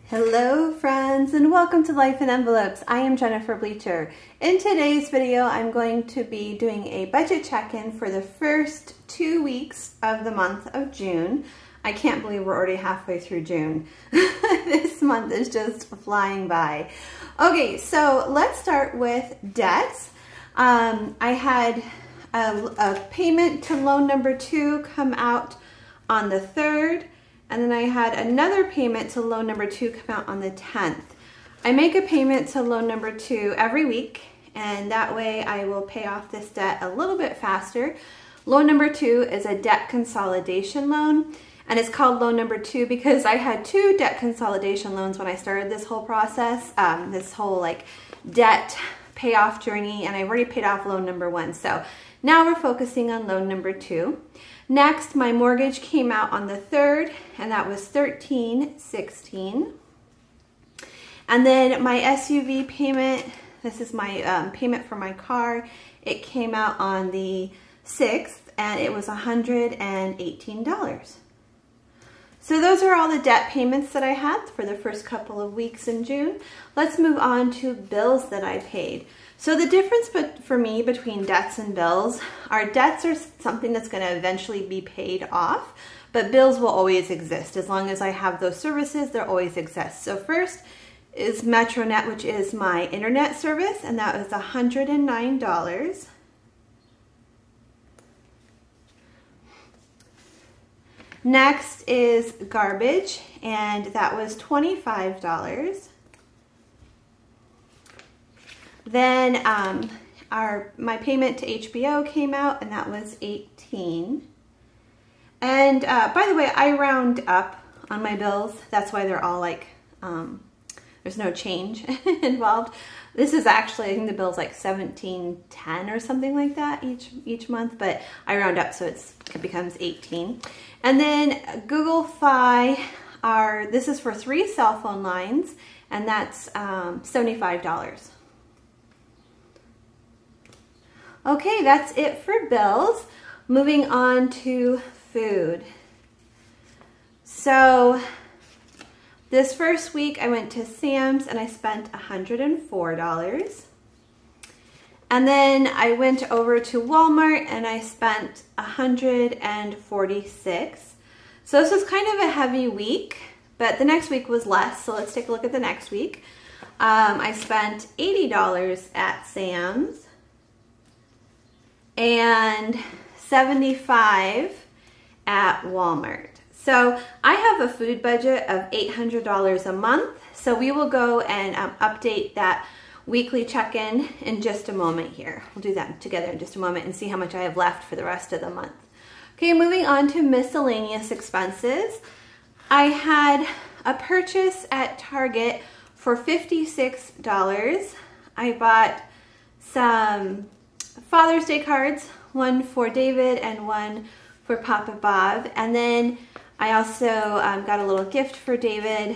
Hello friends, and welcome to Life in Envelopes. I am Jennifer Bleecher. In today's video, I'm going to be doing a budget check-in for the first 2 weeks of the month of June. I can't believe we're already halfway through June. This month is just flying by. Okay, so let's start with debts. I had a payment to loan number 2 come out on the 3rd. And then I had another payment to loan number 2 come out on the 10th. I make a payment to loan number 2 every week, and that way I will pay off this debt a little bit faster. Loan number 2 is a debt consolidation loan, and it's called loan number 2 because I had 2 debt consolidation loans when I started this whole process, this whole like debt payoff journey, and I've already paid off loan number 1. So now we're focusing on loan number 2. Next, my mortgage came out on the 3rd, and that was $13.16. And then my SUV payment, this is my payment for my car, it came out on the 6th, and it was $118. So those are all the debt payments that I had for the first couple of weeks in June. Let's move on to bills that I paid. So the difference for me between debts and bills, our debts are something that's going to eventually be paid off, but bills will always exist. As long as I have those services, they'll always exist. So first is MetroNet, which is my internet service, and that was $109. Next is garbage, and that was $25. Then my payment to HBO came out, and that was $18. And by the way, I round up on my bills. That's why they're all like, there's no change involved. This is actually, I think the bill's like $17.10 or something like that each month, but I round up so it becomes 18. And then Google Fi, this is for 3 cell phone lines, and that's $75. Okay, that's it for bills. Moving on to food. So this first week I went to Sam's and I spent $104. And then I went over to Walmart and I spent $146. So this was kind of a heavy week, but the next week was less. So let's take a look at the next week. I spent $80 at Sam's and $75 at Walmart. So I have a food budget of $800 a month. So we will go and update that weekly check-in in just a moment here. We'll do that together in just a moment and see how much I have left for the rest of the month. Okay, moving on to miscellaneous expenses. I had a purchase at Target for $56. I bought some Father's Day cards, one for David and one for Papa Bob. And then I also got a little gift for David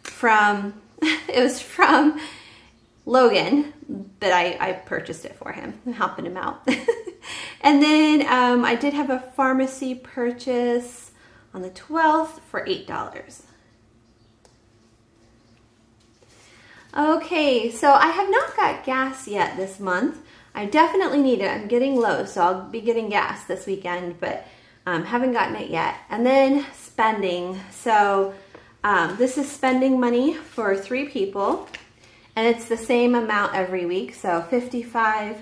from, it was from Logan, but I purchased it for him, helping him out. And then I did have a pharmacy purchase on the 12th for $8. Okay, so I have not got gas yet this month. I definitely need it. I'm getting low, so I'll be getting gas this weekend, but haven't gotten it yet. And then spending. So this is spending money for 3 people, and it's the same amount every week, so $55,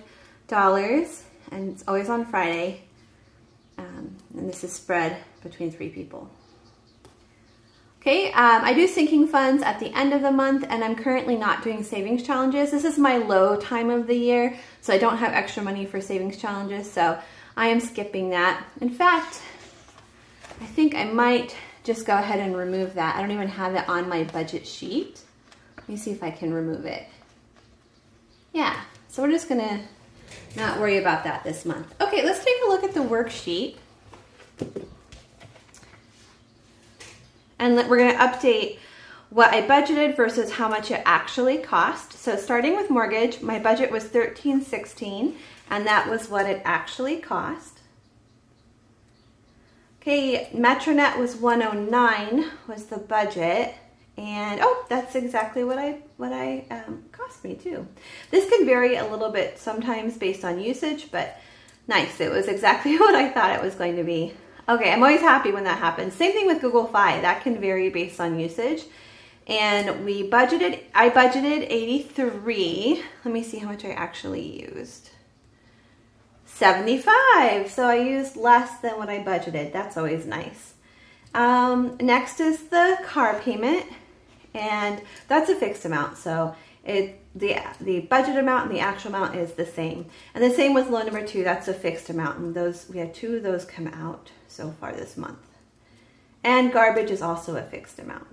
and it's always on Friday. And this is spread between 3 people. Okay, I do sinking funds at the end of the month, and I'm currently not doing savings challenges. This is my low time of the year, so I don't have extra money for savings challenges, so I am skipping that. In fact, I think I might just go ahead and remove that. I don't even have it on my budget sheet. Let me see if I can remove it. Yeah, so we're just gonna not worry about that this month. Okay, let's take a look at the worksheet. And we're going to update what I budgeted versus how much it actually cost. So starting with mortgage, my budget was $13.16, and that was what it actually cost. Okay, MetroNet was $109 was the budget, And oh, that's exactly what cost me too. This can vary a little bit sometimes based on usage, but nice. It was exactly what I thought it was going to be. Okay, I'm always happy when that happens. Same thing with Google Fi. That can vary based on usage. And I budgeted 83. Let me see how much I actually used. 75. So I used less than what I budgeted. That's always nice. Next is the car payment, and that's a fixed amount. So the budget amount and the actual amount is the same. And the same with loan number 2. That's a fixed amount, and we had 2 of those come out so far this month. And garbage is also a fixed amount.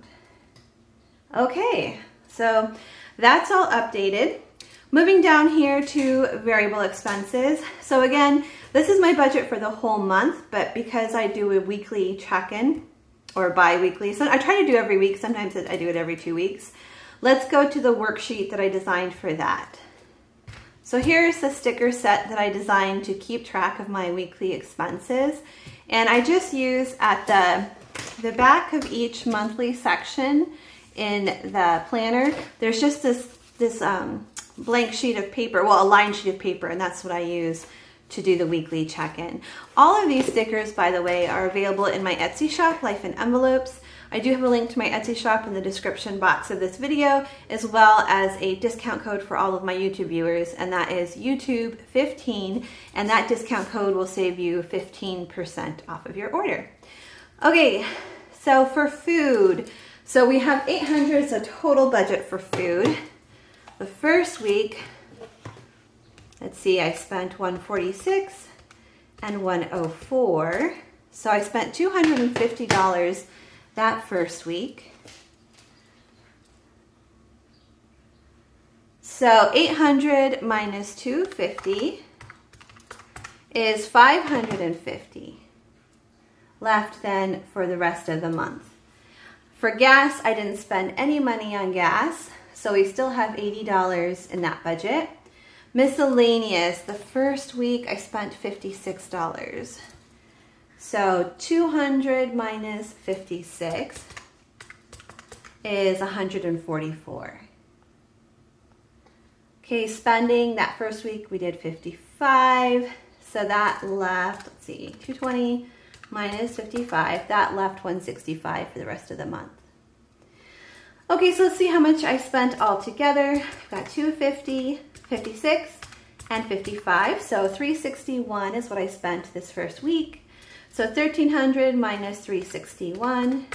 Okay, so that's all updated. Moving down here to variable expenses. So again, this is my budget for the whole month, but because I do a weekly check-in or bi-weekly, so I try to do every week, sometimes I do it every 2 weeks. Let's go to the worksheet that I designed for that. So here's the sticker set that I designed to keep track of my weekly expenses. And I just use at the back of each monthly section in the planner, there's just this blank sheet of paper, well, a lined sheet of paper, and that's what I use to do the weekly check-in. All of these stickers, by the way, are available in my Etsy shop, Life in Envelopes. I do have a link to my Etsy shop in the description box of this video, as well as a discount code for all of my YouTube viewers, and that is YouTube15, and that discount code will save you 15% off of your order. Okay, so for food, so we have 800 as a total budget for food. The first week, let's see, I spent 146 and 104. So I spent $250 that first week. So 800 minus 250 is 550 left then for the rest of the month. For gas, I didn't spend any money on gas, so we still have $80 in that budget. Miscellaneous, the first week I spent $56. So 200 minus 56 is 144. Okay, spending, that first week we did 55. So that left, let's see, 220 minus 55, that left 165 for the rest of the month. Okay, so let's see how much I spent all together. I've got 250, 56, and 55. So 361 is what I spent this first week. So 1,300 minus 361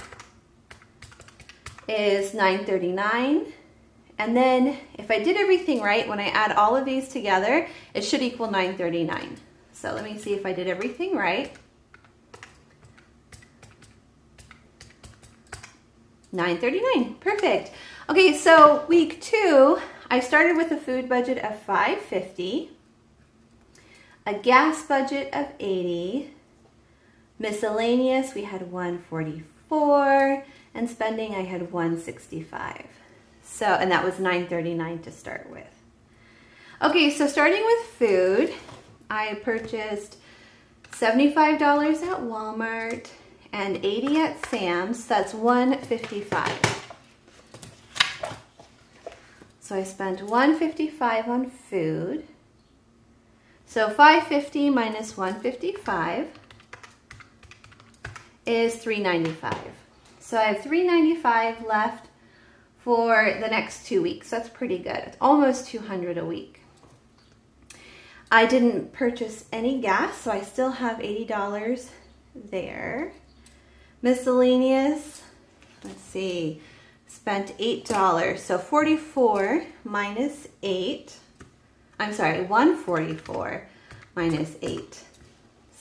is 939. And then if I did everything right, when I add all of these together, it should equal 939. So let me see if I did everything right. 939, perfect. Okay, so week 2, I started with a food budget of 550, a gas budget of 80, miscellaneous we had 144, and spending I had 165. So, and that was 939 to start with. Okay, so starting with food, I purchased $75 at Walmart and 80 at Sam's. So that's 155. So I spent 155 on food. So 550 minus 155 is 395. So I have 395 left for the next 2 weeks. That's pretty good. It's almost 200 a week. I didn't purchase any gas, so I still have $80 there. Miscellaneous, let's see, spent $8. So 44 minus 8, I'm sorry, 144 minus 8.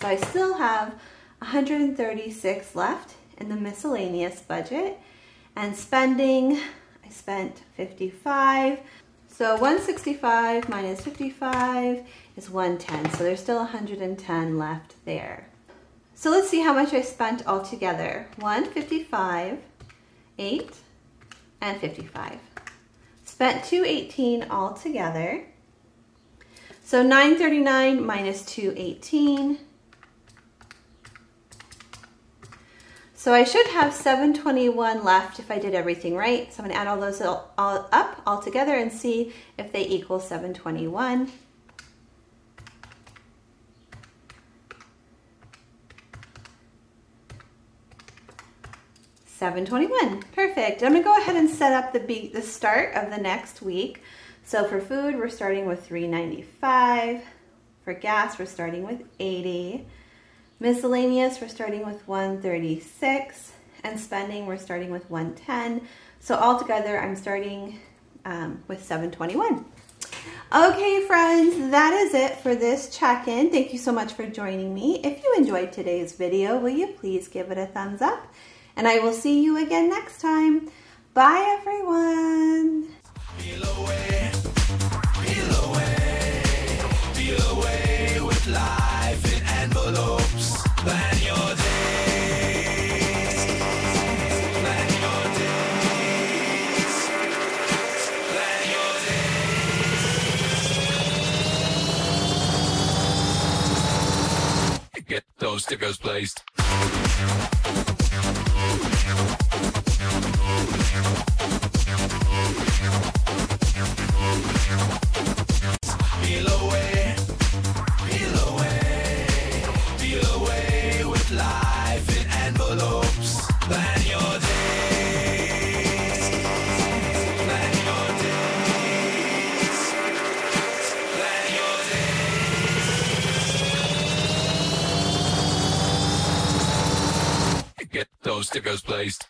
So I still have 136 left in the miscellaneous budget. And spending, I spent 55. So 165 minus 55 is 110. So there's still 110 left there. So let's see how much I spent altogether. 155, 8, and 55. Spent 218 altogether. So 939 minus 218. So I should have 721 left if I did everything right. So I'm gonna add all those all up all together and see if they equal 721. Perfect. I'm gonna go ahead and set up the start of the next week. So for food, we're starting with $3.95. For gas, we're starting with $80. Miscellaneous, we're starting with $136. And spending, we're starting with $110. So altogether, I'm starting with $721. Okay, friends, that is it for this check-in. Thank you so much for joining me. If you enjoyed today's video, will you please give it a thumbs up? And I will see you again next time. Bye, everyone. Feel away, feel away, feel away with life in envelopes. Plan your days, plan your days, plan your days. Get those stickers placed. Feel away, feel away, feel away with life in envelopes. Plan your days, plan your days, plan your days. Get those stickers placed.